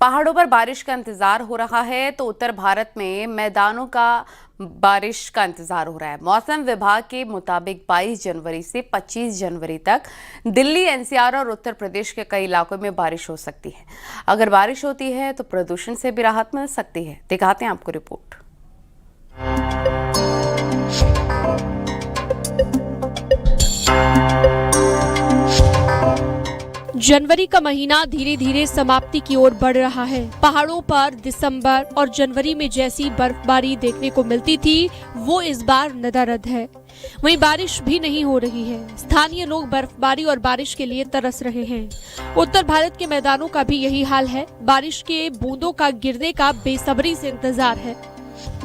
पहाड़ों पर बारिश का इंतजार हो रहा है तो उत्तर भारत में मैदानों का बारिश का इंतजार हो रहा है। मौसम विभाग के मुताबिक 22 जनवरी से 25 जनवरी तक दिल्ली, एनसीआर और उत्तर प्रदेश के कई इलाकों में बारिश हो सकती है। अगर बारिश होती है तो प्रदूषण से भी राहत मिल सकती है। दिखाते हैं आपको रिपोर्ट। जनवरी का महीना धीरे धीरे समाप्ति की ओर बढ़ रहा है। पहाड़ों पर दिसंबर और जनवरी में जैसी बर्फबारी देखने को मिलती थी वो इस बार नदारद है। वहीं बारिश भी नहीं हो रही है। स्थानीय लोग बर्फबारी और बारिश के लिए तरस रहे हैं। उत्तर भारत के मैदानों का भी यही हाल है। बारिश के बूंदों का गिरने का बेसब्री से इंतजार है।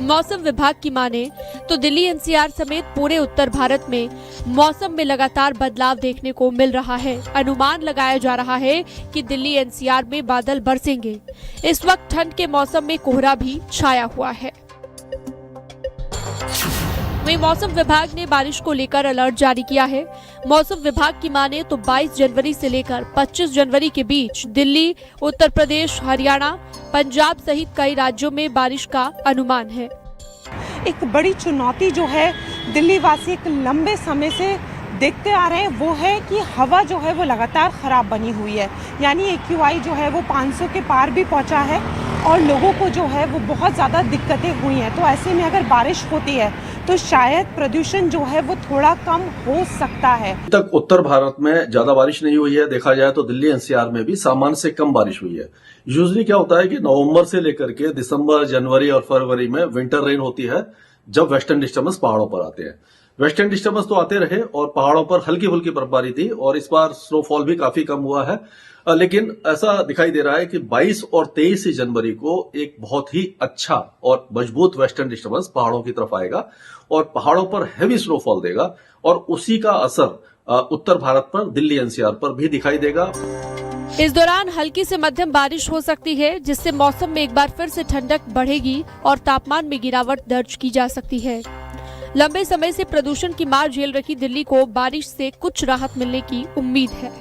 मौसम विभाग की माने तो दिल्ली, एनसीआर समेत पूरे उत्तर भारत में मौसम में लगातार बदलाव देखने को मिल रहा है। अनुमान लगाया जा रहा है कि दिल्ली, एनसीआर में बादल बरसेंगे। इस वक्त ठंड के मौसम में कोहरा भी छाया हुआ है। वहीं मौसम विभाग ने बारिश को लेकर अलर्ट जारी किया है। मौसम विभाग की माने तो 22 जनवरी से लेकर 25 जनवरी के बीच दिल्ली, उत्तर प्रदेश, हरियाणा, पंजाब सहित कई राज्यों में बारिश का अनुमान है। एक बड़ी चुनौती जो है दिल्ली वासी एक लंबे समय से देखते आ रहे हैं वो है कि हवा जो है वो लगातार खराब बनी हुई है। यानी AQI जो है वो 500 के पार भी पहुंचा है और लोगों को जो है वो बहुत ज़्यादा दिक्कतें हुई हैं। तो ऐसे में अगर बारिश होती है तो शायद प्रदूषण जो है वो थोड़ा कम हो सकता है। अभी तक उत्तर भारत में ज्यादा बारिश नहीं हुई है। देखा जाए तो दिल्ली, एनसीआर में भी सामान्य से कम बारिश हुई है। यूजुअली क्या होता है कि नवंबर से लेकर के दिसंबर, जनवरी और फरवरी में विंटर रेन होती है, जब वेस्टर्न डिस्टर्बेंस पहाड़ों पर आते हैं। वेस्टर्न डिस्टर्बेंस तो आते रहे और पहाड़ों पर हल्की फुल्की बर्फबारी थी और इस बार स्नोफॉल भी काफी कम हुआ है। लेकिन ऐसा दिखाई दे रहा है कि 22 और 23 जनवरी को एक बहुत ही अच्छा और मजबूत वेस्टर्न डिस्टर्बेंस पहाड़ों की तरफ आएगा और पहाड़ों पर हैवी स्नोफॉल देगा और उसी का असर उत्तर भारत पर, दिल्ली, एनसीआर पर भी दिखाई देगा। इस दौरान हल्की से मध्यम बारिश हो सकती है, जिससे मौसम में एक बार फिर से ठंडक बढ़ेगी और तापमान में गिरावट दर्ज की जा सकती है। लंबे समय से प्रदूषण की मार झेल रही दिल्ली को बारिश से कुछ राहत मिलने की उम्मीद है।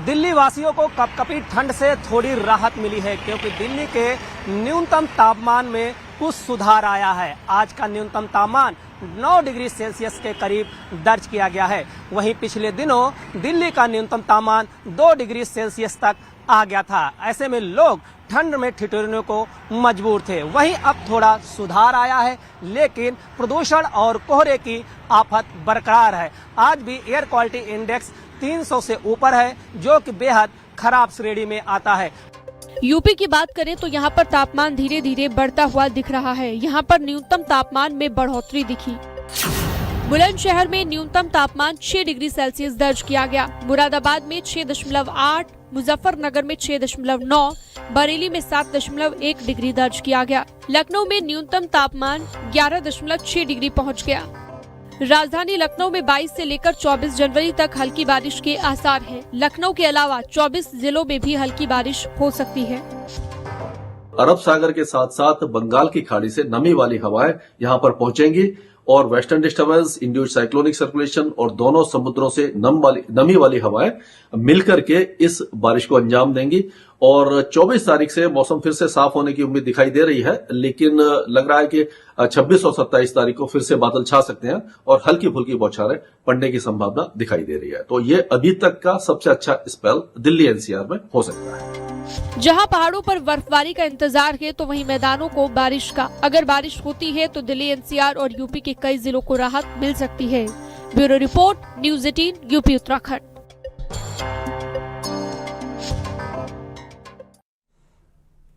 दिल्ली वासियों को कपकपी ठंड से थोड़ी राहत मिली है क्योंकि दिल्ली के न्यूनतम तापमान में कुछ सुधार आया है। आज का न्यूनतम तापमान 9 डिग्री सेल्सियस के करीब दर्ज किया गया है। वहीं पिछले दिनों दिल्ली का न्यूनतम तापमान 2 डिग्री सेल्सियस तक आ गया था। ऐसे में लोग ठंड में ठिठुरने को मजबूर थे। वहीं अब थोड़ा सुधार आया है, लेकिन प्रदूषण और कोहरे की आफत बरकरार है। आज भी एयर क्वालिटी इंडेक्स 300 से ऊपर है, जो कि बेहद खराब श्रेणी में आता है। यूपी की बात करें तो यहाँ पर तापमान धीरे धीरे बढ़ता हुआ दिख रहा है। यहाँ पर न्यूनतम तापमान में बढ़ोतरी दिखी। बुलंदशहर में न्यूनतम तापमान 6 डिग्री सेल्सियस दर्ज किया गया। मुरादाबाद में 6.8, मुजफ्फरनगर में 6.9, बरेली में 7.1 डिग्री दर्ज किया गया। लखनऊ में न्यूनतम तापमान 11.6 डिग्री पहुंच गया। राजधानी लखनऊ में 22 से लेकर 24 जनवरी तक हल्की बारिश के आसार हैं। लखनऊ के अलावा 24 जिलों में भी हल्की बारिश हो सकती है। अरब सागर के साथ साथ बंगाल की खाड़ी से नमी वाली हवाएं यहां पर पहुंचेंगी और western disturbance, induced cyclonic circulation और दोनों समुद्रों से नमी वाली हवाएं मिलकर के इस बारिश को अंजाम देंगी। और 24 तारीख से मौसम फिर से साफ होने की उम्मीद दिखाई दे रही है, लेकिन लग रहा है कि 26 और 27 तारीख को फिर से बादल छा सकते हैं और हल्की फुल्की बौछारें पड़ने की संभावना दिखाई दे रही है। तो ये अभी तक का सबसे अच्छा स्पेल दिल्ली, एनसीआर में हो सकता है। जहां पहाड़ों पर बर्फबारी का इंतजार है तो वहीं मैदानों को बारिश का। अगर बारिश होती है तो दिल्ली, एनसीआर और यूपी के कई जिलों को राहत मिल सकती है। Bureau report, news 18, UP Uttarakhand.